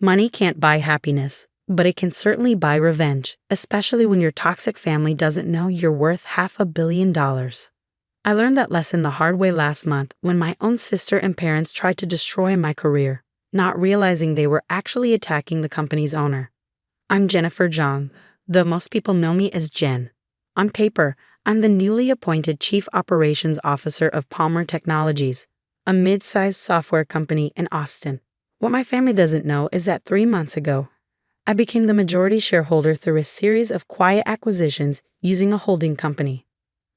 Money can't buy happiness, but it can certainly buy revenge, especially when your toxic family doesn't know you're worth $500 million. I learned that lesson the hard way last month when my own sister and parents tried to destroy my career, not realizing they were actually attacking the company's owner. I'm Jennifer Zhang, though most people know me as Jen. On paper, I'm the newly appointed Chief Operations Officer of Palmer Technologies, a mid-sized software company in Austin. What my family doesn't know is that 3 months ago, I became the majority shareholder through a series of quiet acquisitions using a holding company.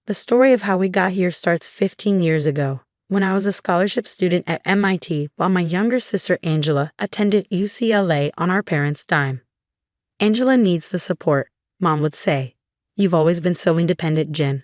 The story of how we got here starts 15 years ago, when I was a scholarship student at MIT while my younger sister Angela attended UCLA on our parents' dime. "Angela needs the support," Mom would say. "You've always been so independent, Jen."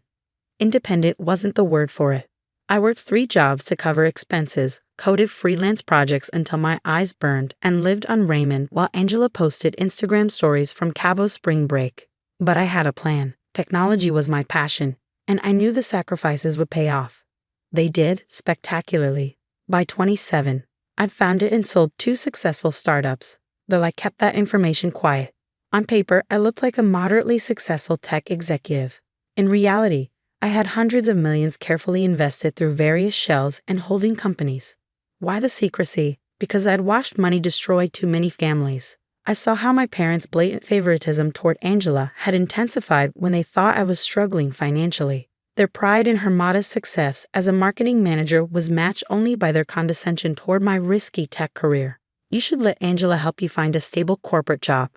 Independent wasn't the word for it. I worked 3 jobs to cover expenses, coded freelance projects until my eyes burned, and lived on ramen while Angela posted Instagram stories from Cabo's spring break. But I had a plan. Technology was my passion, and I knew the sacrifices would pay off. They did, spectacularly. By 27, I'd founded and sold 2 successful startups, though I kept that information quiet. On paper, I looked like a moderately successful tech executive. In reality, I had hundreds of millions carefully invested through various shells and holding companies. Why the secrecy? Because I'd watched money destroy too many families. I saw how my parents' blatant favoritism toward Angela had intensified when they thought I was struggling financially. Their pride in her modest success as a marketing manager was matched only by their condescension toward my risky tech career. "You should let Angela help you find a stable corporate job,"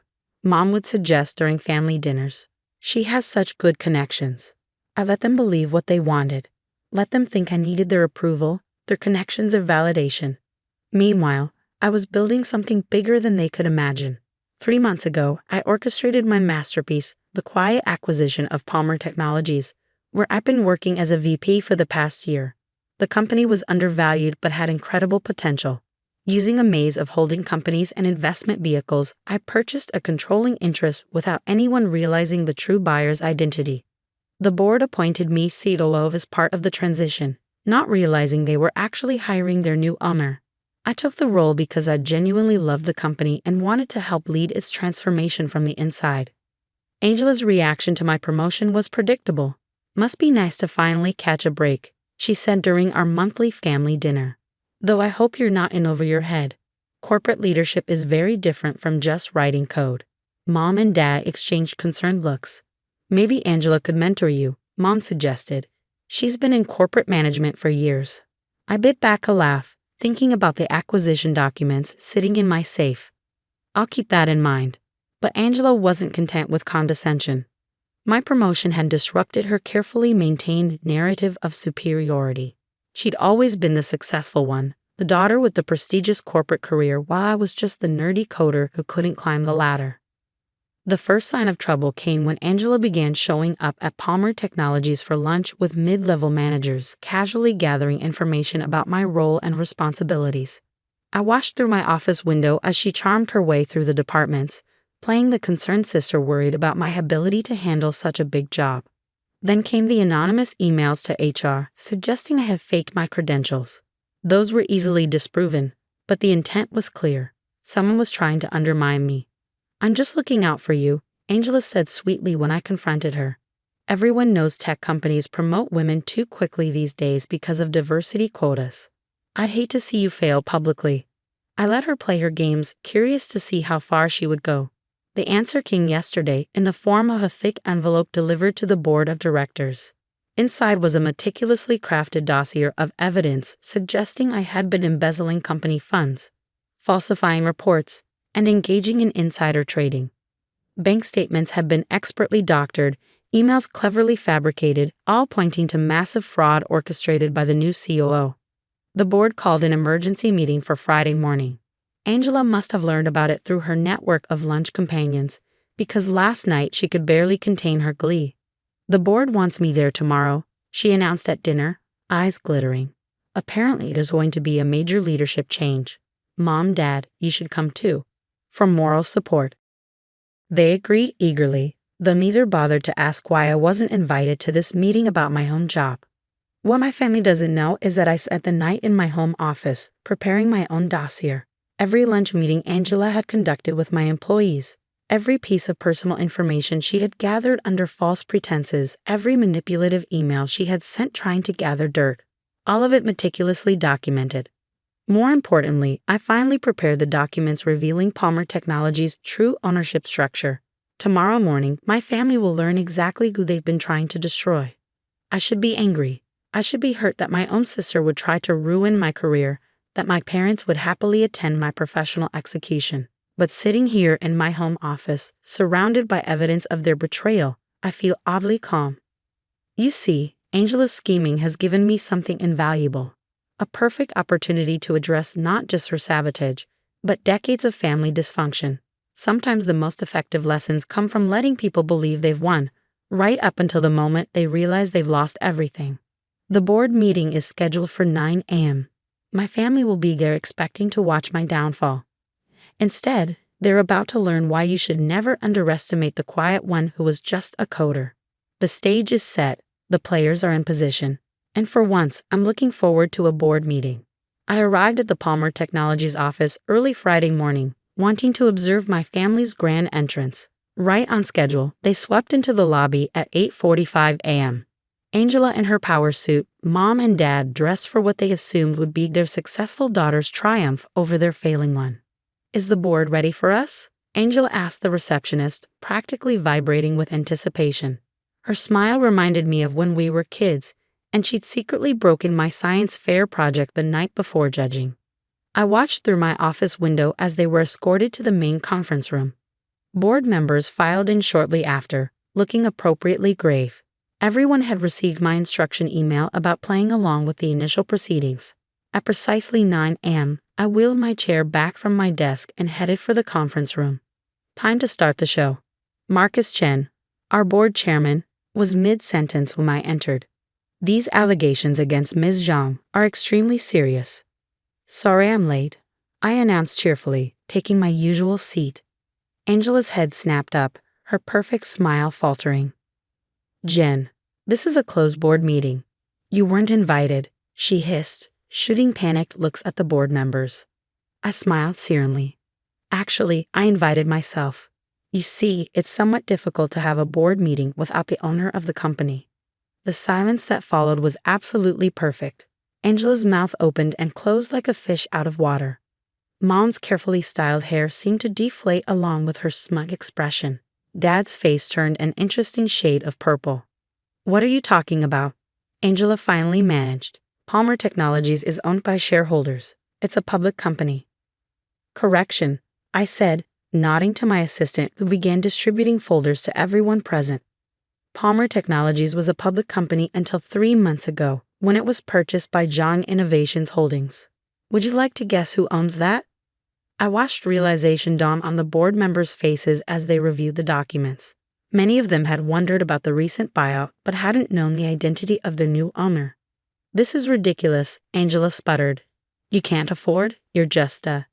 Mom would suggest during family dinners. "She has such good connections." I let them believe what they wanted. Let them think I needed their approval, their connections, their validation. Meanwhile, I was building something bigger than they could imagine. 3 months ago, I orchestrated my masterpiece, the quiet acquisition of Palmer Technologies, where I've been working as a VP for the past year. The company was undervalued but had incredible potential. Using a maze of holding companies and investment vehicles, I purchased a controlling interest without anyone realizing the true buyer's identity. The board appointed me COO as part of the transition, not realizing they were actually hiring their new owner. I took the role because I genuinely loved the company and wanted to help lead its transformation from the inside. Angela's reaction to my promotion was predictable. "Must be nice to finally catch a break," she said during our monthly family dinner. "Though I hope you're not in over your head. Corporate leadership is very different from just writing code." Mom and Dad exchanged concerned looks. "Maybe Angela could mentor you," Mom suggested. "She's been in corporate management for years." I bit back a laugh, thinking about the acquisition documents sitting in my safe. "I'll keep that in mind." But Angela wasn't content with condescension. My promotion had disrupted her carefully maintained narrative of superiority. She'd always been the successful one, the daughter with the prestigious corporate career, while I was just the nerdy coder who couldn't climb the ladder. The first sign of trouble came when Angela began showing up at Palmer Technologies for lunch with mid-level managers, casually gathering information about my role and responsibilities. I watched through my office window as she charmed her way through the departments, playing the concerned sister worried about my ability to handle such a big job. Then came the anonymous emails to HR, suggesting I had faked my credentials. Those were easily disproven, but the intent was clear. Someone was trying to undermine me. "I'm just looking out for you," Angela said sweetly when I confronted her. "Everyone knows tech companies promote women too quickly these days because of diversity quotas. I'd hate to see you fail publicly." I let her play her games, curious to see how far she would go. The answer came yesterday in the form of a thick envelope delivered to the board of directors. Inside was a meticulously crafted dossier of evidence suggesting I had been embezzling company funds, falsifying reports, and engaging in insider trading. Bank statements had been expertly doctored, emails cleverly fabricated, all pointing to massive fraud orchestrated by the new COO. The board called an emergency meeting for Friday morning. Angela must have learned about it through her network of lunch companions, because last night she could barely contain her glee. "The board wants me there tomorrow," she announced at dinner, eyes glittering. "Apparently there's going to be a major leadership change. Mom, Dad, you should come too. For moral support." They agreed eagerly, though neither bothered to ask why I wasn't invited to this meeting about my own job. What my family doesn't know is that I spent the night in my home office, preparing my own dossier. Every lunch meeting Angela had conducted with my employees, every piece of personal information she had gathered under false pretenses, every manipulative email she had sent trying to gather dirt, all of it meticulously documented. More importantly, I finally prepared the documents revealing Palmer Technologies' true ownership structure. Tomorrow morning, my family will learn exactly who they've been trying to destroy. I should be angry. I should be hurt that my own sister would try to ruin my career, that my parents would happily attend my professional execution. But sitting here in my home office, surrounded by evidence of their betrayal, I feel oddly calm. You see, Angela's scheming has given me something invaluable. A perfect opportunity to address not just her sabotage, but decades of family dysfunction. Sometimes the most effective lessons come from letting people believe they've won, right up until the moment they realize they've lost everything. The board meeting is scheduled for 9 a.m. My family will be there expecting to watch my downfall. Instead, they're about to learn why you should never underestimate the quiet one who was just a coder. The stage is set, the players are in position, and for once, I'm looking forward to a board meeting. I arrived at the Palmer Technologies office early Friday morning, wanting to observe my family's grand entrance. Right on schedule, they swept into the lobby at 8:45 a.m. Angela in her power suit, mom and dad dressed for what they assumed would be their successful daughter's triumph over their failing one. "Is the board ready for us?" Angela asked the receptionist, practically vibrating with anticipation. Her smile reminded me of when we were kids, and she'd secretly broken my science fair project the night before judging. I watched through my office window as they were escorted to the main conference room. Board members filed in shortly after, looking appropriately grave. Everyone had received my instruction email about playing along with the initial proceedings. At precisely 9 a.m., I wheeled my chair back from my desk and headed for the conference room. Time to start the show. Marcus Chen, our board chairman, was mid-sentence when I entered. "These allegations against Ms. Zhang are extremely serious." "Sorry I'm late," I announced cheerfully, taking my usual seat. Angela's head snapped up, her perfect smile faltering. "Jen, this is a closed board meeting. You weren't invited," she hissed, shooting panicked looks at the board members. I smiled serenely. "Actually, I invited myself. You see, it's somewhat difficult to have a board meeting without the owner of the company." The silence that followed was absolutely perfect. Angela's mouth opened and closed like a fish out of water. Mom's carefully styled hair seemed to deflate along with her smug expression. Dad's face turned an interesting shade of purple. "What are you talking about?" Angela finally managed. "Palmer Technologies is owned by shareholders. It's a public company." "Correction," I said, nodding to my assistant who began distributing folders to everyone present. Palmer Technologies was a public company until 3 months ago, when it was purchased by Zhang Innovations Holdings. Would you like to guess who owns that? I watched realization dawn on the board members' faces as they reviewed the documents. Many of them had wondered about the recent buyout but hadn't known the identity of their new owner. "This is ridiculous," Angela sputtered. "You can't afford? You're just a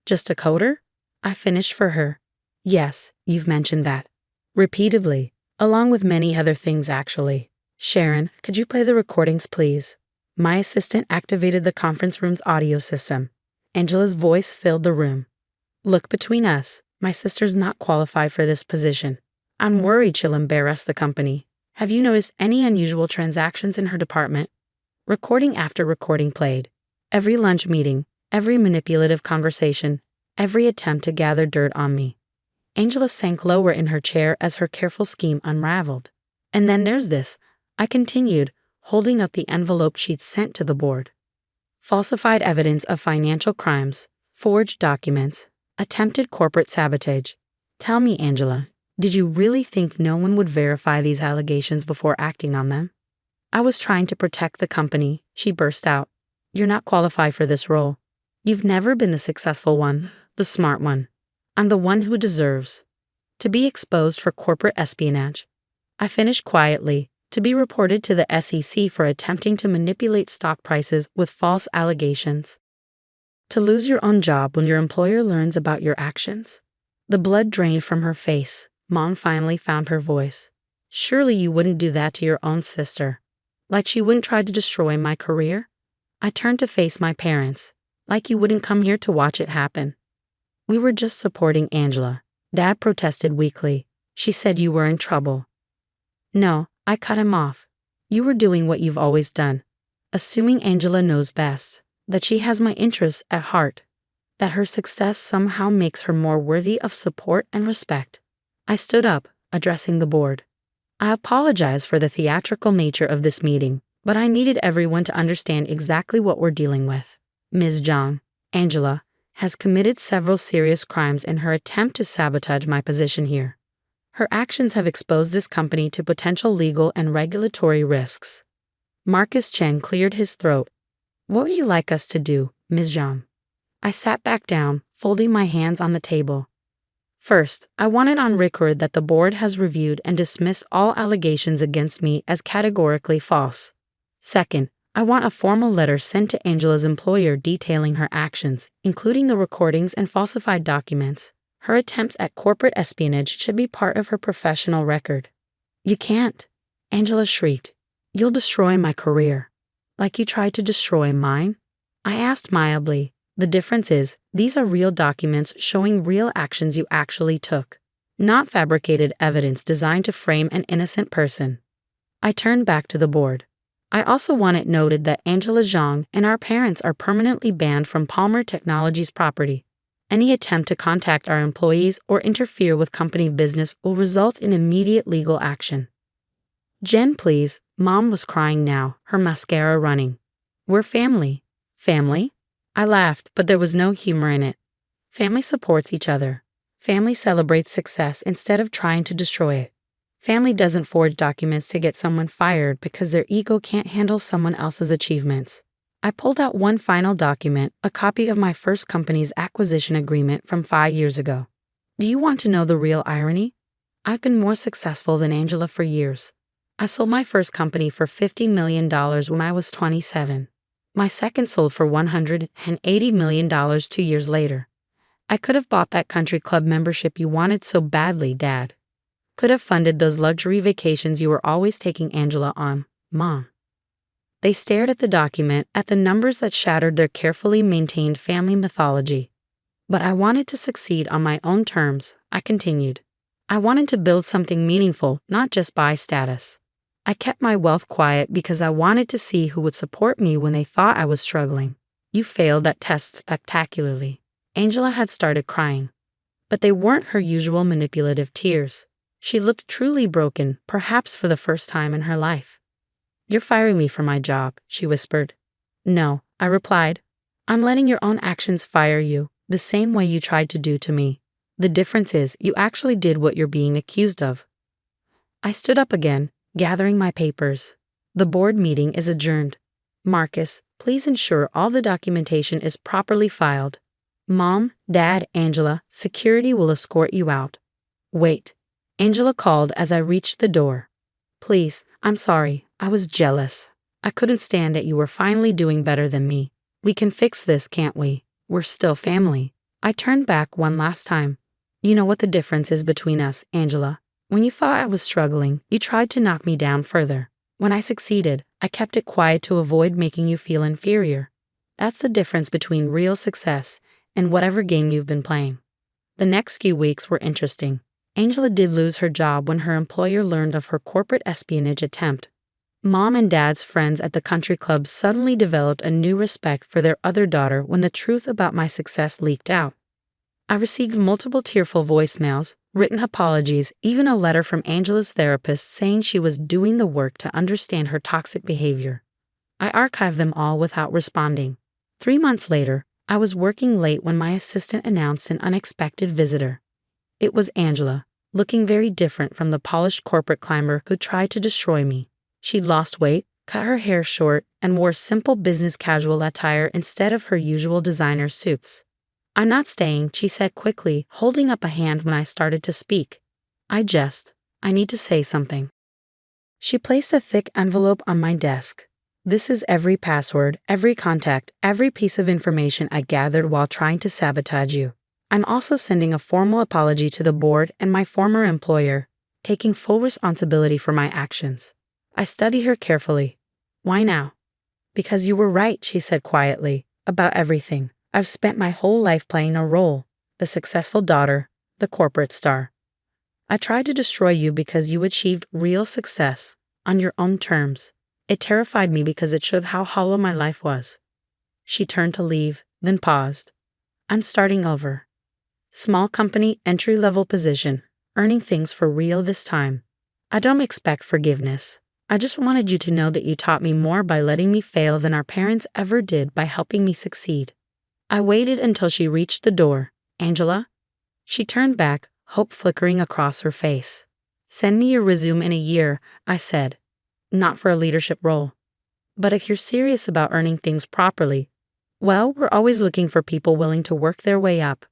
coder?" I finished for her. "Yes, you've mentioned that. Repeatedly, along with many other things actually. Sharon, could you play the recordings, please?" My assistant activated the conference room's audio system. Angela's voice filled the room. "Look, between us, my sister's not qualified for this position. I'm worried she'll embarrass the company. Have you noticed any unusual transactions in her department?" Recording after recording played. Every lunch meeting, every manipulative conversation, every attempt to gather dirt on me. Angela sank lower in her chair as her careful scheme unraveled. "And then there's this," I continued, holding up the envelope she'd sent to the board. "Falsified evidence of financial crimes, forged documents, attempted corporate sabotage. Tell me, Angela, did you really think no one would verify these allegations before acting on them?" "I was trying to protect the company," she burst out. "You're not qualified for this role. You've never been the successful one, the smart one. I'm the one who deserves to be exposed for corporate espionage." I finished quietly, to be reported to the SEC for attempting to manipulate stock prices with false allegations. To lose your own job when your employer learns about your actions. The blood drained from her face. Mom finally found her voice. "Surely you wouldn't do that to your own sister. Like she wouldn't try to destroy my career?" I turned to face my parents. Like you wouldn't come here to watch it happen. We were just supporting Angela. Dad protested weakly. She said you were in trouble. No, I cut him off. You were doing what you've always done. Assuming Angela knows best, that she has my interests at heart, that her success somehow makes her more worthy of support and respect. I stood up, addressing the board. I apologize for the theatrical nature of this meeting, but I needed everyone to understand exactly what we're dealing with. Ms. Zhang, Angela, has committed several serious crimes in her attempt to sabotage my position here. Her actions have exposed this company to potential legal and regulatory risks. Marcus Chen cleared his throat. What would you like us to do, Ms. Zhang? I sat back down, folding my hands on the table. First, I want it on record that the board has reviewed and dismissed all allegations against me as categorically false. Second, I want a formal letter sent to Angela's employer detailing her actions, including the recordings and falsified documents. Her attempts at corporate espionage should be part of her professional record. You can't, Angela shrieked. You'll destroy my career. Like you tried to destroy mine? I asked mildly. The difference is, these are real documents showing real actions you actually took, not fabricated evidence designed to frame an innocent person. I turned back to the board. I also want it noted that Angela Zhang and our parents are permanently banned from Palmer Technologies property. Any attempt to contact our employees or interfere with company business will result in immediate legal action. Jen, please. Mom was crying now, her mascara running. We're family. Family? I laughed, but there was no humor in it. Family supports each other. Family celebrates success instead of trying to destroy it. Family doesn't forge documents to get someone fired because their ego can't handle someone else's achievements. I pulled out one final document, a copy of my first company's acquisition agreement from 5 years ago. Do you want to know the real irony? I've been more successful than Angela for years. I sold my first company for $50 million when I was 27. My second sold for $180 million 2 years later. I could have bought that country club membership you wanted so badly, Dad. Could have funded those luxury vacations you were always taking Angela on, Mom. They stared at the document, at the numbers that shattered their carefully maintained family mythology. But I wanted to succeed on my own terms, I continued. I wanted to build something meaningful, not just buy status. I kept my wealth quiet because I wanted to see who would support me when they thought I was struggling. You failed that test spectacularly. Angela had started crying. But they weren't her usual manipulative tears. She looked truly broken, perhaps for the first time in her life. You're firing me from my job, she whispered. No, I replied. I'm letting your own actions fire you, the same way you tried to do to me. The difference is you actually did what you're being accused of. I stood up again, gathering my papers. The board meeting is adjourned. Marcus, please ensure all the documentation is properly filed. Mom, Dad, Angela, security will escort you out. Wait. Angela called as I reached the door. Please, I'm sorry, I was jealous. I couldn't stand that you were finally doing better than me. We can fix this, can't we? We're still family. I turned back one last time. You know what the difference is between us, Angela. When you thought I was struggling, you tried to knock me down further. When I succeeded, I kept it quiet to avoid making you feel inferior. That's the difference between real success and whatever game you've been playing. The next few weeks were interesting. Angela did lose her job when her employer learned of her corporate espionage attempt. Mom and Dad's friends at the country club suddenly developed a new respect for their other daughter when the truth about my success leaked out. I received multiple tearful voicemails, written apologies, even a letter from Angela's therapist saying she was doing the work to understand her toxic behavior. I archived them all without responding. 3 months later, I was working late when my assistant announced an unexpected visitor. It was Angela, looking very different from the polished corporate climber who tried to destroy me. She'd lost weight, cut her hair short, and wore simple business casual attire instead of her usual designer suits. I'm not staying, she said quickly, holding up a hand when I started to speak. I need to say something. She placed a thick envelope on my desk. This is every password, every contact, every piece of information I gathered while trying to sabotage you. I'm also sending a formal apology to the board and my former employer, taking full responsibility for my actions. I studied her carefully. Why now? Because you were right, she said quietly, about everything. I've spent my whole life playing a role, the successful daughter, the corporate star. I tried to destroy you because you achieved real success on your own terms. It terrified me because it showed how hollow my life was. She turned to leave, then paused. I'm starting over. Small company, entry-level position, earning things for real this time. I don't expect forgiveness. I just wanted you to know that you taught me more by letting me fail than our parents ever did by helping me succeed. I waited until she reached the door. Angela? She turned back, hope flickering across her face. Send me your resume in a year, I said. Not for a leadership role. But if you're serious about earning things properly, well, we're always looking for people willing to work their way up.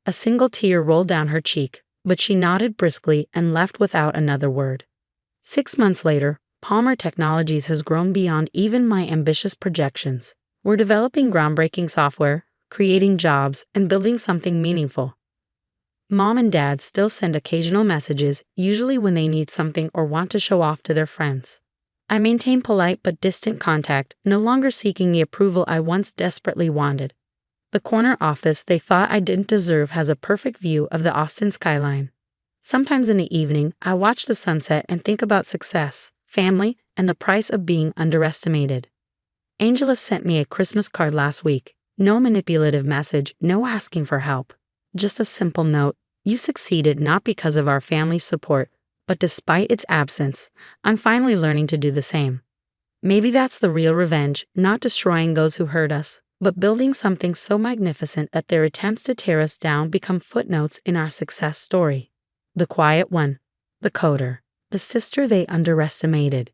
A single tear rolled down her cheek, but she nodded briskly and left without another word. 6 months later, Palmer Technologies has grown beyond even my ambitious projections. We're developing groundbreaking software, creating jobs, and building something meaningful. Mom and Dad still send occasional messages, usually when they need something or want to show off to their friends. I maintain polite but distant contact, no longer seeking the approval I once desperately wanted. The corner office they thought I didn't deserve has a perfect view of the Austin skyline. Sometimes in the evening, I watch the sunset and think about success, family, and the price of being underestimated. Angela sent me a Christmas card last week. No manipulative message, no asking for help. Just a simple note. You succeeded not because of our family's support, but despite its absence. I'm finally learning to do the same. Maybe that's the real revenge, not destroying those who hurt us, but building something so magnificent that their attempts to tear us down become footnotes in our success story. The quiet one, the coder, the sister they underestimated.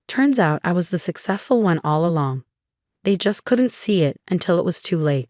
Turns out I was the successful one all along. They just couldn't see it until it was too late.